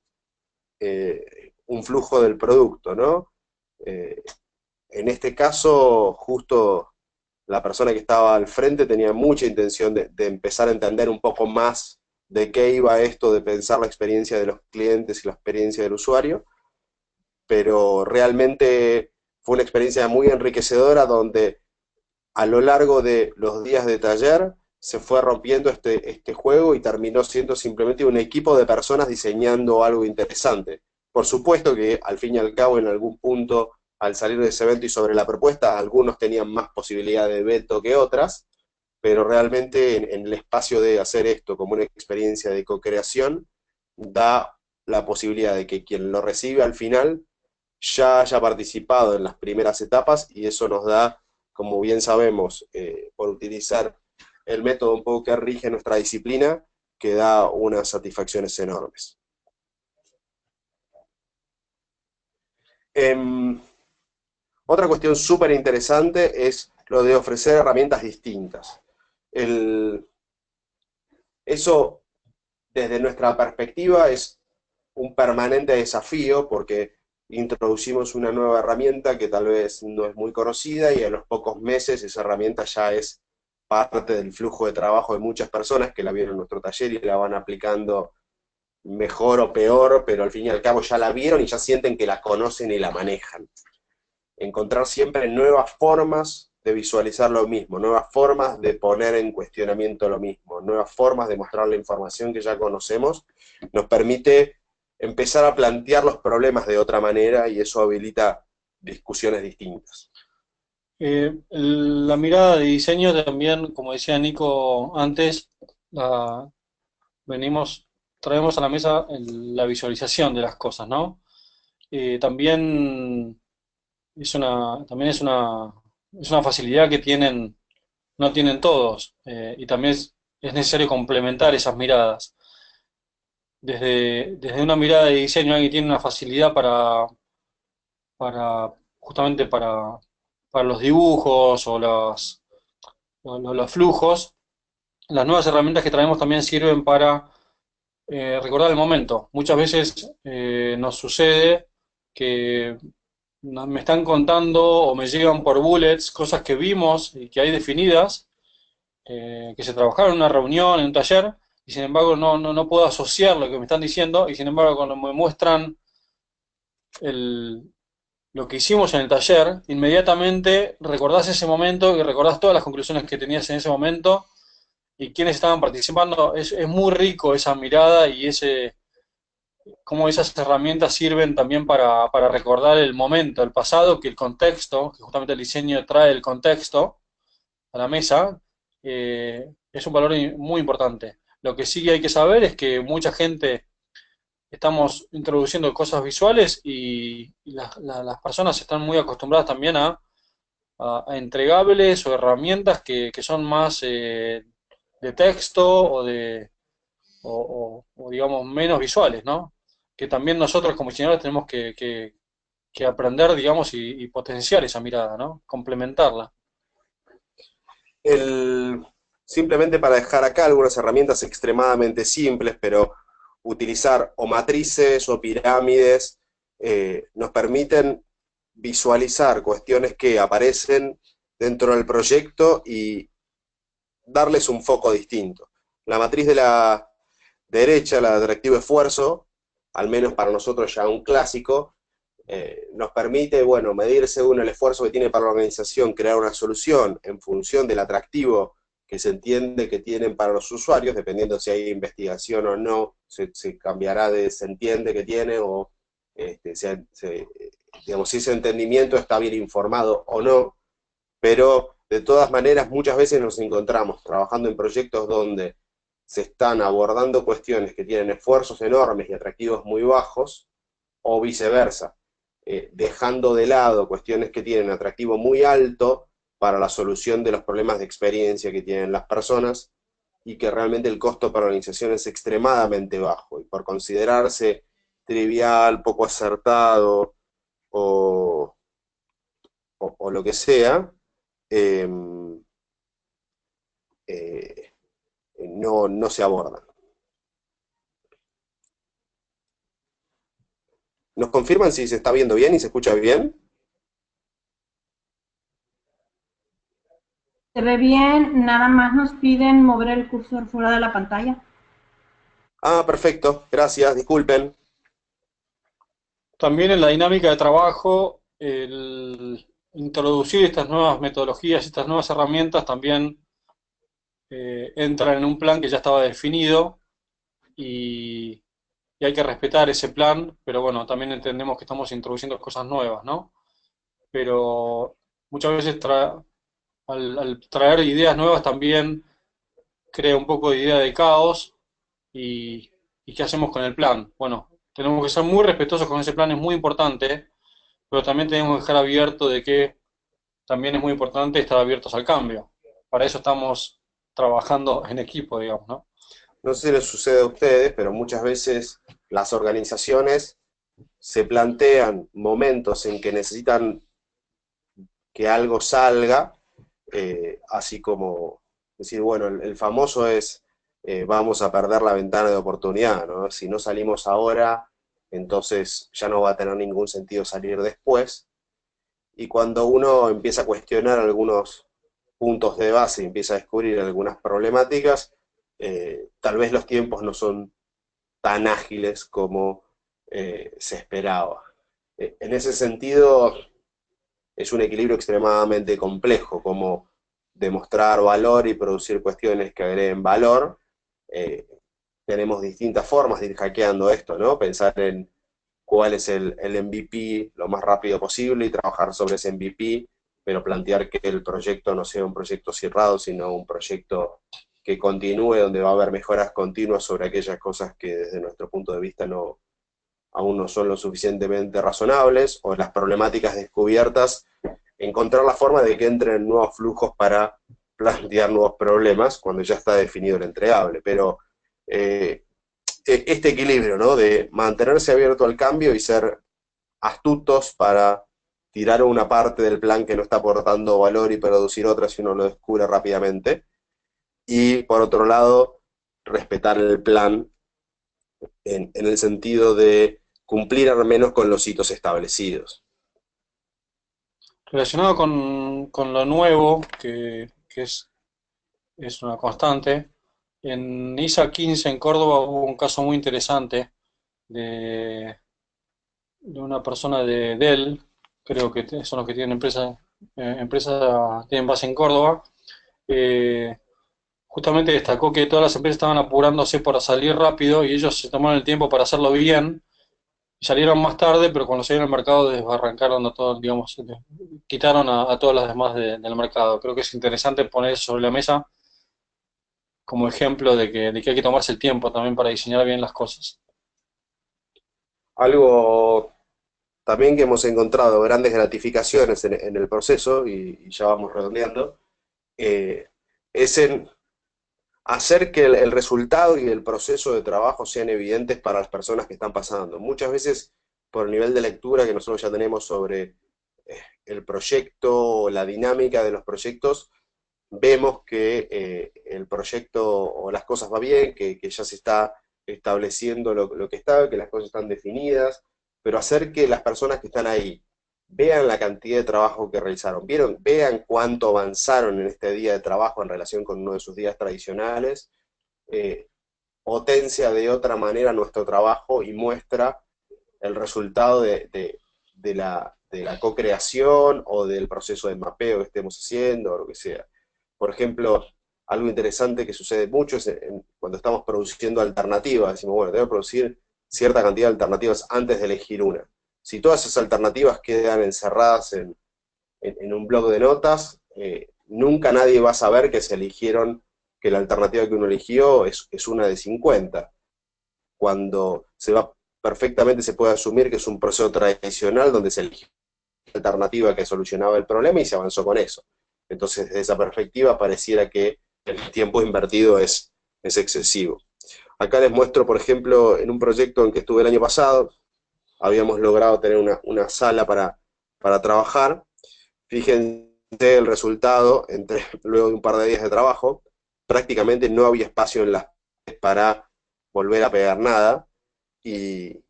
un flujo del producto, ¿no? En este caso, justo la persona que estaba al frente tenía mucha intención de empezar a entender un poco más de qué iba esto de pensar la experiencia de los clientes y la experiencia del usuario, pero realmente fue una experiencia muy enriquecedora donde a lo largo de los días de taller se fue rompiendo este juego y terminó siendo simplemente un equipo de personas diseñando algo interesante. Por supuesto que al fin y al cabo en algún punto al salir de ese evento y sobre la propuesta, algunos tenían más posibilidad de veto que otras, pero realmente en el espacio de hacer esto como una experiencia de co-creación, da la posibilidad de que quien lo recibe al final ya haya participado en las primeras etapas y eso nos da, como bien sabemos, por utilizar el método un poco que rige nuestra disciplina, que da unas satisfacciones enormes. Otra cuestión súper interesante es lo de ofrecer herramientas distintas. Eso, desde nuestra perspectiva, es un permanente desafío porque introducimos una nueva herramienta que tal vez no es muy conocida y a los pocos meses esa herramienta ya es parte del flujo de trabajo de muchas personas que la vieron en nuestro taller y la van aplicando mejor o peor, pero al fin y al cabo ya la vieron y ya sienten que la conocen y la manejan. Encontrar siempre nuevas formas de visualizar lo mismo, nuevas formas de poner en cuestionamiento lo mismo, nuevas formas de mostrar la información que ya conocemos, nos permite empezar a plantear los problemas de otra manera y eso habilita discusiones distintas. La mirada de diseño también, como decía Nico antes, traemos a la mesa la visualización de las cosas, ¿no? También es una facilidad que no tienen todos, y también es necesario complementar esas miradas. Desde una mirada de diseño, alguien tiene una facilidad justamente para los dibujos o los flujos. Las nuevas herramientas que traemos también sirven para recordar el momento. Muchas veces nos sucede que me están contando o me llegan por bullets cosas que vimos y que hay definidas, que se trabajaron en una reunión, en un taller, y sin embargo no puedo asociar lo que me están diciendo, y sin embargo cuando me muestran lo que hicimos en el taller, inmediatamente recordás ese momento y recordás todas las conclusiones que tenías en ese momento y quiénes estaban participando. Es muy rico esa mirada y cómo esas herramientas sirven también para recordar el momento, el pasado, que el contexto, que justamente el diseño trae el contexto a la mesa, es un valor muy importante. Lo que sí hay que saber es que mucha gente estamos introduciendo cosas visuales y las personas están muy acostumbradas también a entregables o herramientas que son más de texto o digamos menos visuales, ¿no? Que también nosotros como diseñadores tenemos que aprender, digamos, y potenciar esa mirada, ¿no? Complementarla. Simplemente para dejar acá algunas herramientas extremadamente simples, pero utilizar o matrices o pirámides nos permiten visualizar cuestiones que aparecen dentro del proyecto y darles un foco distinto. La matriz de la derecha, la de reactivo esfuerzo, al menos para nosotros ya un clásico, nos permite, bueno, medir según el esfuerzo que tiene para la organización, crear una solución en función del atractivo que se entiende que tienen para los usuarios, dependiendo si hay investigación o no, se cambiará de se entiende que tiene o digamos, si ese entendimiento está bien informado o no, pero de todas maneras muchas veces nos encontramos trabajando en proyectos donde se están abordando cuestiones que tienen esfuerzos enormes y atractivos muy bajos, o viceversa, dejando de lado cuestiones que tienen atractivo muy alto para la solución de los problemas de experiencia que tienen las personas y que realmente el costo para la organización es extremadamente bajo. Y por considerarse trivial, poco acertado o lo que sea, no se abordan. ¿Nos confirman si se está viendo bien y se escucha bien? Se ve bien, nada más nos piden mover el cursor fuera de la pantalla. Ah, perfecto, gracias, disculpen. También en la dinámica de trabajo, el introducir estas nuevas metodologías, estas nuevas herramientas también entran en un plan que ya estaba definido y, y hay que respetar ese plan, pero bueno, también entendemos que estamos introduciendo cosas nuevas, ¿no? Pero muchas veces al traer ideas nuevas también crea un poco de idea de caos y, y ¿qué hacemos con el plan? Bueno, tenemos que ser muy respetuosos con ese plan, es muy importante, pero también tenemos que dejar abierto de que también es muy importante estar abiertos al cambio. Para eso estamos trabajando en equipo, digamos, ¿no? No sé si les sucede a ustedes, pero muchas veces las organizaciones se plantean momentos en que necesitan que algo salga, así como decir, bueno, el famoso es, vamos a perder la ventana de oportunidad, ¿no? Si no salimos ahora, entonces ya no va a tener ningún sentido salir después. Y cuando uno empieza a cuestionar algunos puntos de base y empieza a descubrir algunas problemáticas, tal vez los tiempos no son tan ágiles como se esperaba. En ese sentido, es un equilibrio extremadamente complejo, como demostrar valor y producir cuestiones que agreguen valor. Eh, Tenemos distintas formas de ir hackeando esto, ¿no? Pensar en cuál es el MVP lo más rápido posible y trabajar sobre ese MVP, pero plantear que el proyecto no sea un proyecto cerrado, sino un proyecto que continúe, donde va a haber mejoras continuas sobre aquellas cosas que desde nuestro punto de vista no, aún no son lo suficientemente razonables, o las problemáticas descubiertas, encontrar la forma de que entren nuevos flujos para plantear nuevos problemas cuando ya está definido el entregable. Pero eh, este equilibrio, ¿no? De mantenerse abierto al cambio y ser astutos para tirar una parte del plan que no está aportando valor y producir otra si uno lo descubre rápidamente. Y por otro lado, respetar el plan en el sentido de cumplir al menos con los hitos establecidos. Relacionado con lo nuevo, que es una constante, en ISA 15 en Córdoba hubo un caso muy interesante de, de una persona de Dell, creo que son los que tienen empresa tienen base en Córdoba, eh, justamente destacó que todas las empresas estaban apurándose para salir rápido y ellos se tomaron el tiempo para hacerlo bien y salieron más tarde, pero cuando salieron al mercado desbarrancaron a todos, digamos, quitaron a todas las demás del mercado. Creo que es interesante poner eso sobre la mesa como ejemplo de que hay que tomarse el tiempo también para diseñar bien las cosas. Algo también que hemos encontrado grandes gratificaciones en el proceso, y ya vamos redondeando, eh, es en hacer que el resultado y el proceso de trabajo sean evidentes para las personas que están pasando. Muchas veces, por el nivel de lectura que nosotros ya tenemos sobre el proyecto o la dinámica de los proyectos, vemos que el proyecto o las cosas va bien, que ya se está estableciendo lo que está, que las cosas están definidas, pero hacer que las personas que están ahí vean la cantidad de trabajo que realizaron, vean cuánto avanzaron en este día de trabajo en relación con uno de sus días tradicionales, eh, potencia de otra manera nuestro trabajo y muestra el resultado de la co-creación o del proceso de mapeo que estemos haciendo o lo que sea. Por ejemplo, algo interesante que sucede mucho es cuando estamos produciendo alternativas. Decimos, bueno, tengo que producir cierta cantidad de alternativas antes de elegir una. Si todas esas alternativas quedan encerradas en un blog de notas, nunca nadie va a saber que se eligieron, que la alternativa que uno eligió es una de 50. Cuando perfectamente se puede asumir que es un proceso tradicional donde se eligió la alternativa que solucionaba el problema y se avanzó con eso. Entonces, desde esa perspectiva, pareciera que el tiempo invertido es excesivo. Acá les muestro, por ejemplo, en un proyecto en que estuve el año pasado, habíamos logrado tener una sala para trabajar. Fíjense el resultado, luego de un par de días de trabajo, prácticamente no había espacio en las para volver a pegar nada, y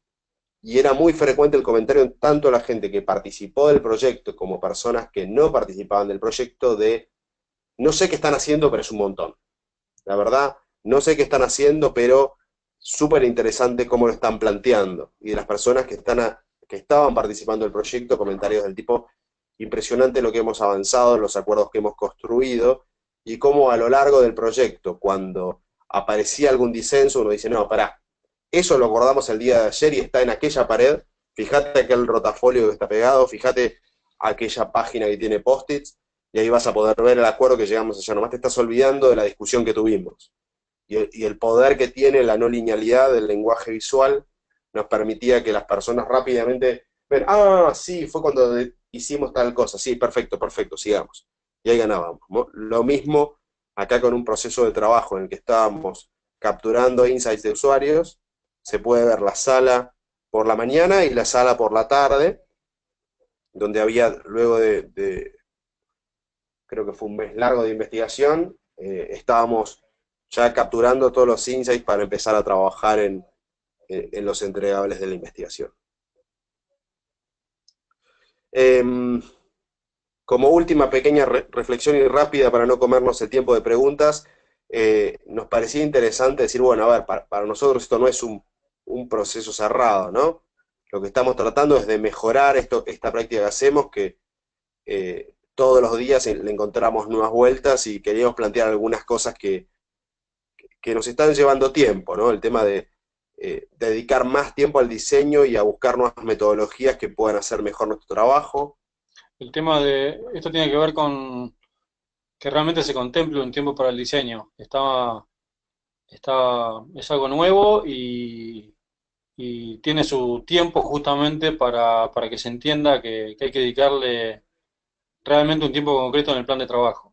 y era muy frecuente el comentario tanto a la gente que participó del proyecto como personas que no participaban del proyecto de no sé qué están haciendo, pero es un montón. La verdad, no sé qué están haciendo, pero súper interesante cómo lo están planteando. Y de las personas que estaban participando del proyecto, comentarios del tipo, impresionante lo que hemos avanzado, los acuerdos que hemos construido, y cómo a lo largo del proyecto, cuando aparecía algún disenso, uno dice, no, pará, eso lo acordamos el día de ayer y está en aquella pared, fíjate aquel rotafolio que está pegado, fíjate aquella página que tiene post-its, y ahí vas a poder ver el acuerdo que llegamos ayer. Nomás te estás olvidando de la discusión que tuvimos. Y el poder que tiene la no linealidad del lenguaje visual nos permitía que las personas rápidamente ven, ah, sí, fue cuando hicimos tal cosa, sí, perfecto, perfecto, sigamos. Y ahí ganábamos, ¿no? Lo mismo acá con un proceso de trabajo en el que estábamos capturando insights de usuarios, se puede ver la sala por la mañana y la sala por la tarde, donde había luego creo que fue un mes largo de investigación, estábamos ya capturando todos los insights para empezar a trabajar en los entregables de la investigación. Como última pequeña reflexión y rápida para no comernos el tiempo de preguntas, nos parecía interesante decir, bueno, a ver, para nosotros esto no es un proceso cerrado, ¿no? Lo que estamos tratando es de mejorar esta práctica que hacemos, que todos los días le encontramos nuevas vueltas y queríamos plantear algunas cosas que nos están llevando tiempo, ¿no? El tema de dedicar más tiempo al diseño y a buscar nuevas metodologías que puedan hacer mejor nuestro trabajo. El tema de, esto tiene que ver con que realmente se contemple un tiempo para el diseño. Es algo nuevo y tiene su tiempo justamente para que se entienda que hay que dedicarle realmente un tiempo concreto en el plan de trabajo.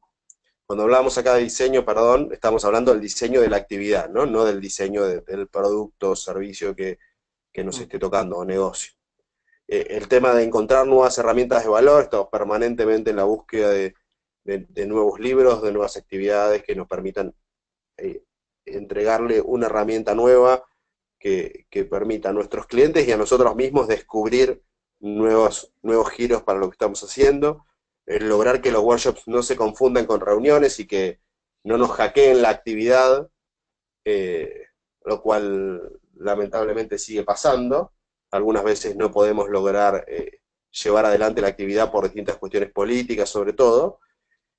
Cuando hablamos acá de diseño, perdón, estamos hablando del diseño de la actividad, ¿no? No del diseño del producto o servicio que nos esté tocando o negocio. El tema de encontrar nuevas herramientas de valor, estamos permanentemente en la búsqueda de nuevos libros, de nuevas actividades que nos permitan entregarle una herramienta nueva que permita a nuestros clientes y a nosotros mismos descubrir nuevos giros para lo que estamos haciendo, lograr que los workshops no se confundan con reuniones y que no nos hackeen la actividad, lo cual lamentablemente sigue pasando. Algunas veces no podemos lograr llevar adelante la actividad por distintas cuestiones políticas, sobre todo,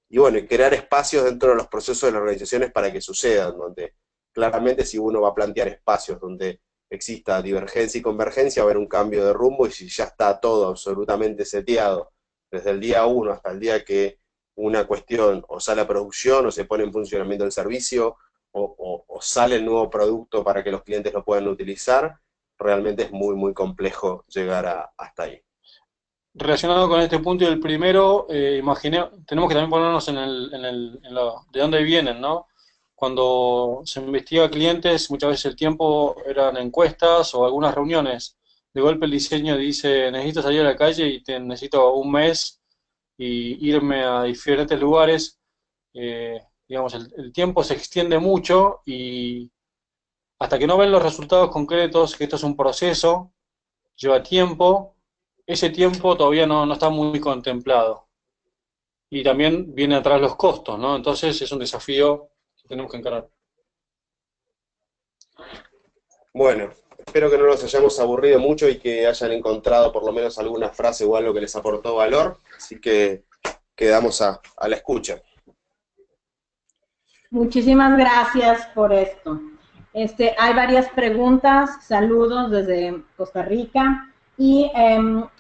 y bueno, crear espacios dentro de los procesos de las organizaciones para que sucedan, donde claramente si uno va a plantear espacios donde exista divergencia y convergencia, va a haber un cambio de rumbo, y si ya está todo absolutamente seteado, desde el día 1 hasta el día que una cuestión o sale a producción o se pone en funcionamiento el servicio, o sale el nuevo producto para que los clientes lo puedan utilizar, realmente es muy, muy complejo llegar hasta ahí. Relacionado con este punto y el primero, tenemos que también ponernos de dónde vienen, ¿no? Cuando se investiga clientes, muchas veces el tiempo eran encuestas o algunas reuniones. De golpe el diseño dice, necesito salir a la calle y necesito un mes y irme a diferentes lugares. Digamos, el tiempo se extiende mucho y hasta que no ven los resultados concretos, que esto es un proceso, lleva tiempo, ese tiempo todavía no está muy contemplado. Y también vienen atrás los costos, ¿no? Entonces es un desafío que tenemos que encarar. Bueno, espero que no los hayamos aburrido mucho y que hayan encontrado por lo menos alguna frase o algo que les aportó valor, así que quedamos a la escucha. Muchísimas gracias por esto. Hay varias preguntas, saludos desde Costa Rica. Y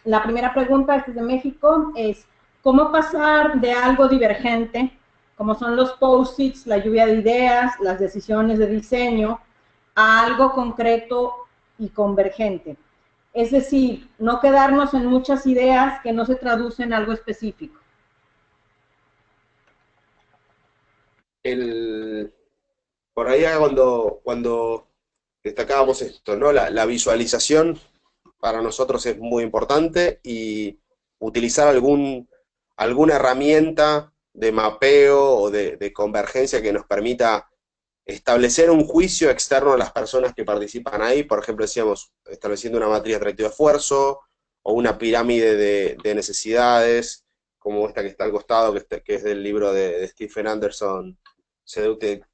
la primera pregunta desde México es, ¿cómo pasar de algo divergente, como son los post-its, la lluvia de ideas, las decisiones de diseño, a algo concreto y convergente? Es decir, no quedarnos en muchas ideas que no se traducen en algo específico. Por ahí cuando destacábamos esto, ¿no? La visualización para nosotros es muy importante, y utilizar alguna herramienta de mapeo o de convergencia que nos permita establecer un juicio externo a las personas que participan ahí, por ejemplo, decíamos, estableciendo una matriz atractivo-esfuerzo, o una pirámide de necesidades, como esta que está al costado, que es del libro de Stephen Anderson, Seductive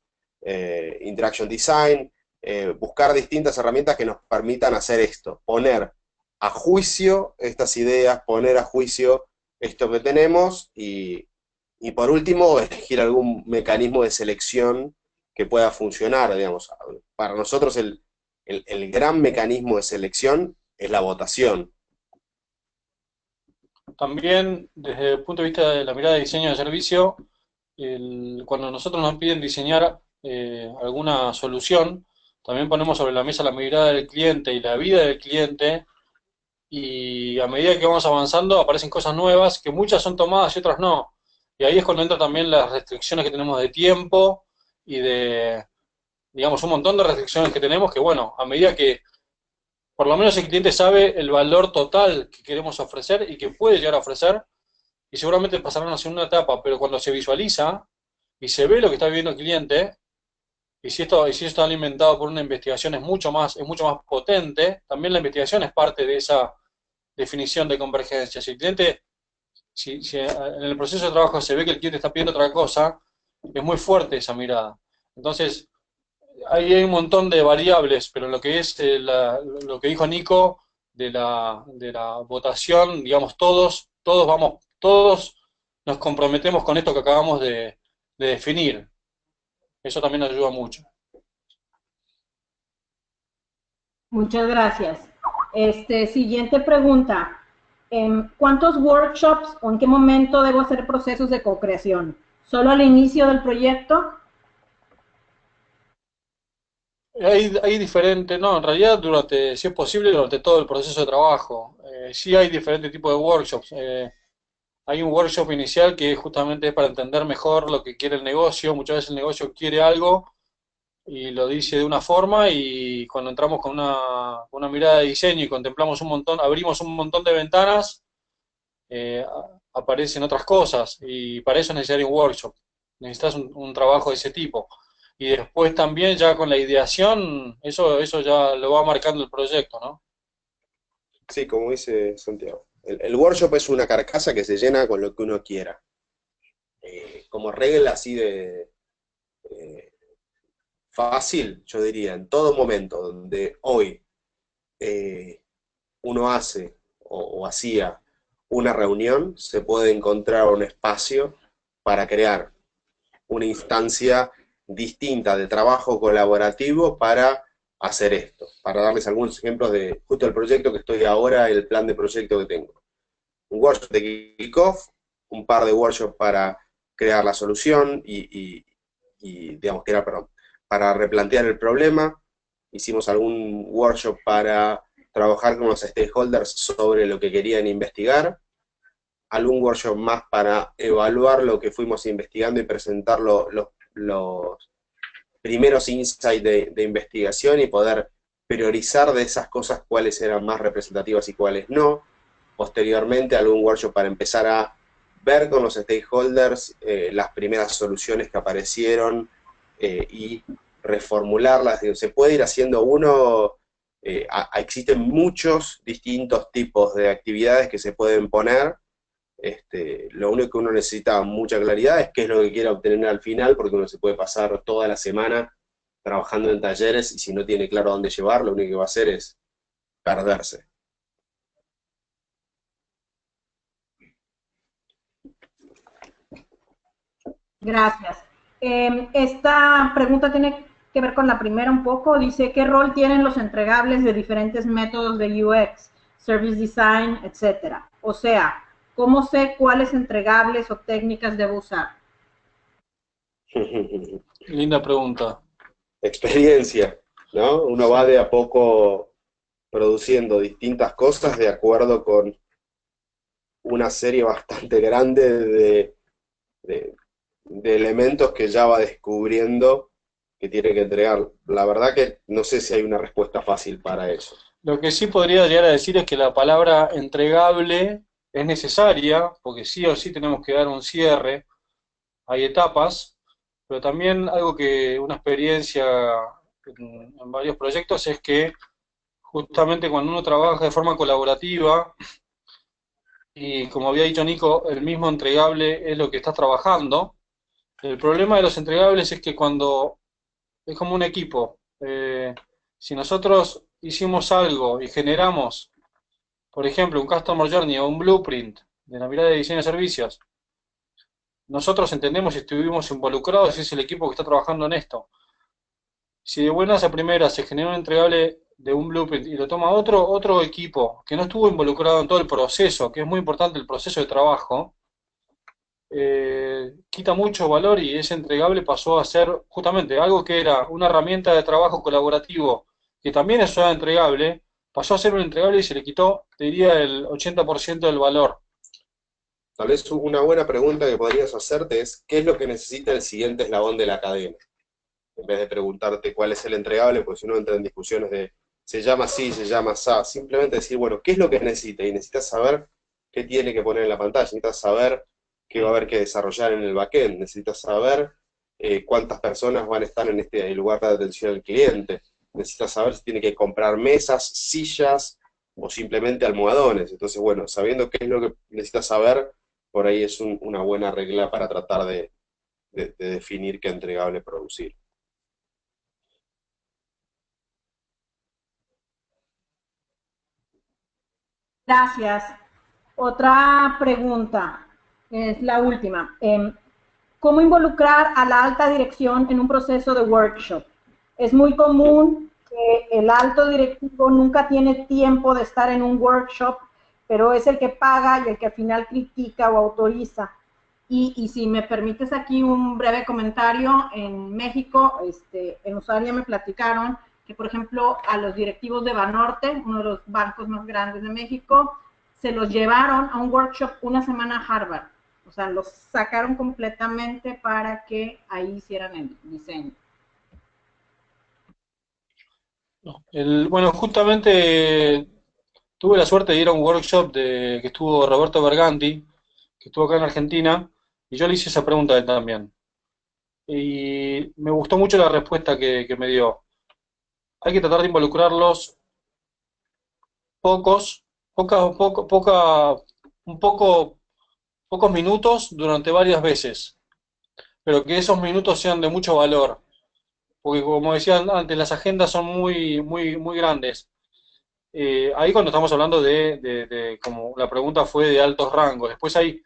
Interaction Design, buscar distintas herramientas que nos permitan hacer esto, poner a juicio estas ideas, poner a juicio esto que tenemos, y por último, elegir algún mecanismo de selección que pueda funcionar, digamos. Para nosotros el gran mecanismo de selección es la votación. También, desde el punto de vista de la mirada de diseño de servicio, cuando nosotros nos piden diseñar alguna solución, también ponemos sobre la mesa la mirada del cliente y la vida del cliente, y a medida que vamos avanzando aparecen cosas nuevas, que muchas son tomadas y otras no. Y ahí es cuando entran también las restricciones que tenemos de tiempo y de, digamos, un montón de restricciones que tenemos que, bueno, a medida que por lo menos el cliente sabe el valor total que queremos ofrecer y que puede llegar a ofrecer, y seguramente pasará a una segunda etapa, pero cuando se visualiza y se ve lo que está viviendo el cliente, y si esto está alimentado por una investigación es mucho más potente, también la investigación es parte de esa definición de convergencia. Si el cliente, si en el proceso de trabajo se ve que el cliente está pidiendo otra cosa, es muy fuerte esa mirada. Entonces, ahí hay un montón de variables, pero lo que es lo que dijo Nico de la votación, digamos, todos nos comprometemos con esto que acabamos de definir. Eso también ayuda mucho. Muchas gracias. Siguiente pregunta. ¿Cuántos workshops o en qué momento debo hacer procesos de co-creación? ¿Solo al inicio del proyecto? Hay diferentes, no, en realidad si es posible, durante todo el proceso de trabajo. Sí hay diferentes tipos de workshops. Hay un workshop inicial que justamente es para entender mejor lo que quiere el negocio. Muchas veces el negocio quiere algo y lo dice de una forma, y cuando entramos con una mirada de diseño y contemplamos un montón, abrimos un montón de ventanas, aparecen otras cosas, y para eso es necesario un workshop. Necesitas un trabajo de ese tipo. Y después también ya con la ideación, eso ya lo va marcando el proyecto, ¿no? Sí, como dice Santiago. El workshop es una carcasa que se llena con lo que uno quiera. Como regla así de fácil, yo diría, en todo momento donde hoy uno hace o hacía una reunión, se puede encontrar un espacio para crear una instancia distinta de trabajo colaborativo para hacer esto. Para darles algunos ejemplos de justo el proyecto que estoy ahora, el plan de proyecto que tengo. Un workshop de kickoff, un par de workshops para crear la solución y digamos, para replantear el problema. Hicimos algún workshop para trabajar con los stakeholders sobre lo que querían investigar. Algún workshop más para evaluar lo que fuimos investigando y presentar los primeros insights de investigación y poder priorizar de esas cosas cuáles eran más representativas y cuáles no. Posteriormente, algún workshop para empezar a ver con los stakeholders las primeras soluciones que aparecieron y reformularlas. Se puede ir haciendo existen muchos distintos tipos de actividades que se pueden poner. Lo único que uno necesita mucha claridad es qué es lo que quiere obtener al final, porque uno se puede pasar toda la semana trabajando en talleres y si no tiene claro a dónde llevar, lo único que va a hacer es perderse. Gracias. Esta pregunta tiene que ver con la primera un poco. Dice, ¿qué rol tienen los entregables de diferentes métodos de UX, Service Design, etcétera? O sea, ¿cómo sé cuáles entregables o técnicas debo usar? Linda pregunta. Experiencia, ¿no? Uno va de a poco produciendo distintas cosas de acuerdo con una serie bastante grande de elementos que ya va descubriendo que tiene que entregar. La verdad que no sé si hay una respuesta fácil para eso. Lo que sí podría llegar a decir es que la palabra entregable es necesaria, porque sí o sí tenemos que dar un cierre, hay etapas, pero también una experiencia en varios proyectos es que justamente cuando uno trabaja de forma colaborativa, y como había dicho Nico, el mismo entregable es lo que estás trabajando, el problema de los entregables es que cuando es como un equipo, si nosotros hicimos algo y generamos, por ejemplo, un Customer Journey o un Blueprint de la mirada de diseño de servicios, nosotros entendemos y estuvimos involucrados y es el equipo que está trabajando en esto. Si de buenas a primeras se genera un entregable de un blueprint y lo toma otro equipo que no estuvo involucrado en todo el proceso, que es muy importante el proceso de trabajo, quita mucho valor y ese entregable pasó a ser justamente algo que era una herramienta de trabajo colaborativo, que también es una entregable, pasó a ser un entregable y se le quitó, te diría, el 80% del valor. Tal vez una buena pregunta que podrías hacerte es, ¿qué es lo que necesita el siguiente eslabón de la cadena? En vez de preguntarte cuál es el entregable, porque si uno entra en discusiones de se llama así, se llama así, simplemente decir, bueno, ¿qué es lo que necesita? Y necesitas saber qué tiene que poner en la pantalla, necesitas saber qué va a haber que desarrollar en el backend, necesitas saber cuántas personas van a estar en este lugar de atención al cliente, necesitas saber si tiene que comprar mesas, sillas o simplemente almohadones. Entonces, bueno, sabiendo qué es lo que necesitas saber, por ahí es una buena regla para tratar de definir qué entregable producir. Gracias. Otra pregunta, es la última. ¿Cómo involucrar a la alta dirección en un proceso de workshop? Es muy común que el alto directivo nunca tiene tiempo de estar en un workshop, pero es el que paga y el que al final critica o autoriza. Y si me permites aquí un breve comentario, en México, en Usuaria me platicaron que, por ejemplo, a los directivos de Banorte, uno de los bancos más grandes de México, se los llevaron a un workshop una semana a Harvard. O sea, los sacaron completamente para que ahí hicieran el diseño. Bueno, justamente tuve la suerte de ir a un workshop que estuvo Roberto Berganti, que estuvo acá en Argentina, y yo le hice esa pregunta a él también. Y me gustó mucho la respuesta que me dio. Hay que tratar de involucrarlos pocos, poca, poco, poca, un poco, pocos minutos durante varias veces, pero que esos minutos sean de mucho valor, porque como decía antes, las agendas son muy grandes. Ahí cuando estamos hablando como la pregunta fue de altos rangos, después hay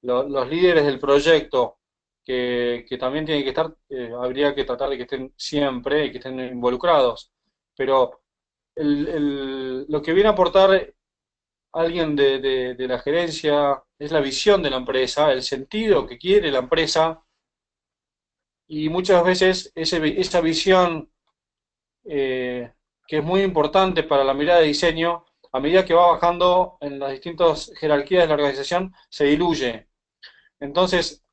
los líderes del proyecto que también tienen que estar, habría que tratar de que estén siempre y que estén involucrados, pero lo que viene a aportar alguien de la gerencia es la visión de la empresa, el sentido que quiere la empresa, y muchas veces esa visión que es muy importante para la mirada de diseño, a medida que va bajando en las distintas jerarquías de la organización, se diluye. Entonces,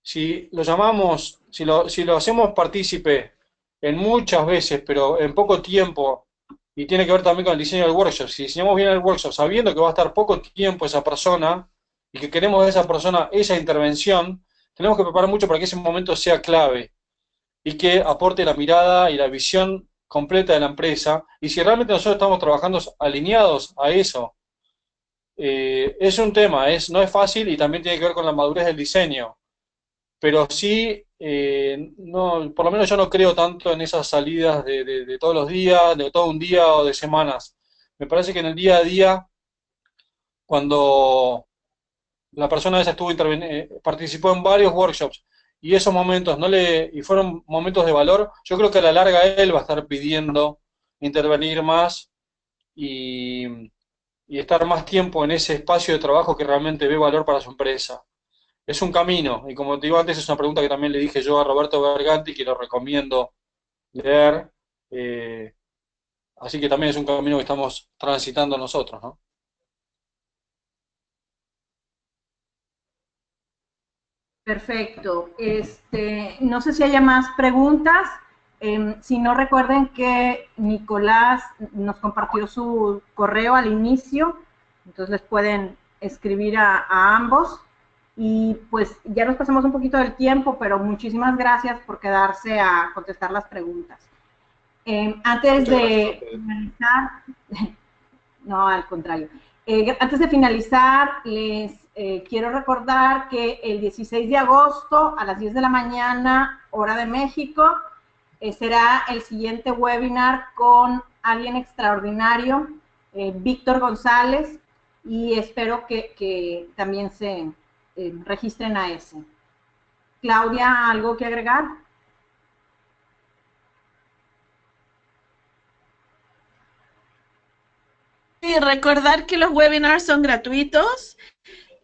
si lo llamamos, si lo hacemos partícipe en muchas veces, pero en poco tiempo, y tiene que ver también con el diseño del workshop, si diseñamos bien el workshop sabiendo que va a estar poco tiempo esa persona, y que queremos de esa persona esa intervención, tenemos que preparar mucho para que ese momento sea clave, y que aporte la mirada y la visión completa de la empresa, y si realmente nosotros estamos trabajando alineados a eso, es un tema, no es fácil y también tiene que ver con la madurez del diseño, pero sí, no, por lo menos yo no creo tanto en esas salidas de todos los días, de todo un día o de semanas. Me parece que en el día a día, cuando la persona esa participó en varios workshops y esos momentos y fueron momentos de valor, yo creo que a la larga él va a estar pidiendo intervenir más y, y estar más tiempo en ese espacio de trabajo que realmente ve valor para su empresa. Es un camino, y como te digo antes, es una pregunta que también le dije yo a Roberto Berganti, que lo recomiendo leer, eh, así que también es un camino que estamos transitando nosotros, ¿no? Perfecto. No sé si haya más preguntas. Si no, recuerden que Nicolás nos compartió su correo al inicio, entonces les pueden escribir a ambos. Y pues ya nos pasamos un poquito del tiempo, pero muchísimas gracias por quedarse a contestar las preguntas. Antes de finalizar, no, al contrario. Antes de finalizar, les quiero recordar que el 16 de agosto a las 10 de la mañana, hora de México, será el siguiente webinar con alguien extraordinario, Víctor González, y espero que también se registren a ese. Claudia, ¿algo que agregar? Y recordar que los webinars son gratuitos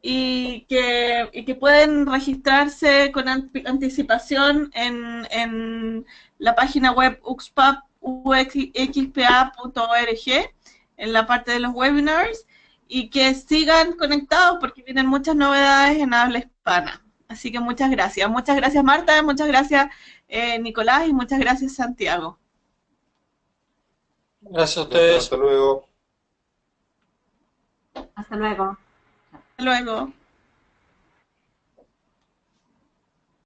y que pueden registrarse con anticipación en la página web uxpa.org, en la parte de los webinars, y que sigan conectados porque vienen muchas novedades en habla hispana. Así que muchas gracias. Muchas gracias, Marta, muchas gracias, Nicolás, y muchas gracias, Santiago. Gracias a ustedes. Hasta luego. Hasta luego. Hasta luego.